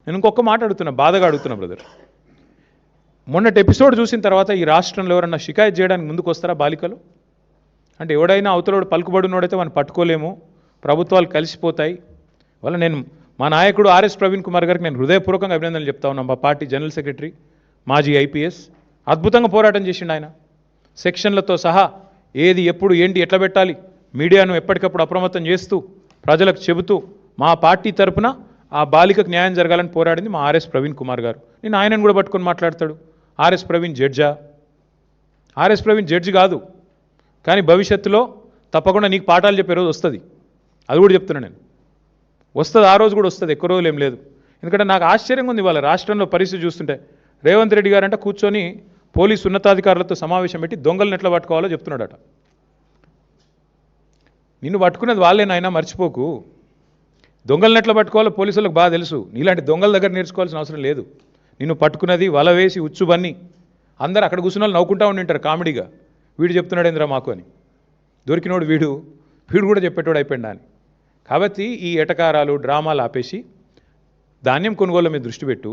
నేను ఇంకొక మాట అడుగుతున్నా, బాధగా అడుగుతున్నా బ్రదర్. మొన్నటి ఎపిసోడ్ చూసిన తర్వాత ఈ రాష్ట్రంలో ఎవరన్నా షికాయత్ చేయడానికి ముందుకు వస్తారా బాలికలు? అంటే ఎవడైనా అవతలోడు పలుకుబడినోడైతే వాడిని పట్టుకోలేము, ప్రభుత్వాలు కలిసిపోతాయి. వల్ల నేను మా నాయకుడు ఆర్ఎస్ ప్రవీణ్ కుమార్ గారికి నేను హృదయపూర్వకంగా అభినందనలు చెప్తా ఉన్నాను. మా పార్టీ జనరల్ సెక్రటరీ, మాజీ ఐపీఎస్, అద్భుతంగా పోరాటం చేసిండు ఆయన. సెక్షన్లతో సహా ఏది ఎప్పుడు ఏంటి ఎట్లా పెట్టాలి మీడియాను ఎప్పటికప్పుడు అప్రమత్తం చేస్తూ ప్రజలకు చెబుతూ మా పార్టీ తరపున ఆ బాలికకు న్యాయం జరగాలని పోరాడింది మా ఆర్ఎస్ ప్రవీణ్ కుమార్ గారు. నేను ఆయనను కూడా పట్టుకొని మాట్లాడతాడు. ఆర్ఎస్ ప్రవీణ్ జడ్జా? ఆర్ఎస్ ప్రవీణ్ జడ్జి కాదు, కానీ భవిష్యత్తులో తప్పకుండా నీకు పాఠాలు చెప్పే రోజు వస్తుంది. అది కూడా చెప్తున్నాను నేను, వస్తుంది. ఆ రోజు కూడా వస్తుంది, ఎక్కువ రోజులు ఏం లేదు. ఎందుకంటే నాకు ఆశ్చర్యంగా ఉంది ఇవాళ రాష్ట్రంలో పరిస్థితి చూస్తుంటే. రేవంత్ రెడ్డి గారంట కూర్చొని పోలీసు ఉన్నతాధికారులతో సమావేశం పెట్టి దొంగలను ఎట్లా పట్టుకోవాలో చెప్తున్నాడట. నిన్ను పట్టుకున్నది వాళ్ళేనాయనా, మర్చిపోకు. దొంగలను ఎట్లా పట్టుకోవాలో పోలీసులకు బాగా తెలుసు. నీలాంటి దొంగల దగ్గర నేర్చుకోవాల్సిన అవసరం లేదు. నిన్ను పట్టుకున్నది వల వేసి ఉచ్చుబన్ని అందరూ అక్కడ కూర్చున్న వాళ్ళు నవ్వుకుంటా ఉండింటారు కామెడీగా, వీడు చెప్తున్నాడేంద్రా మాకు అని. దొరికినోడు వీడు కూడా చెప్పేటోడు అయిపోయిందా అని. కాబట్టి ఈ ఎటకారాలు డ్రామాలు ఆపేసి ధాన్యం కొనుగోలు మీద దృష్టి పెట్టు.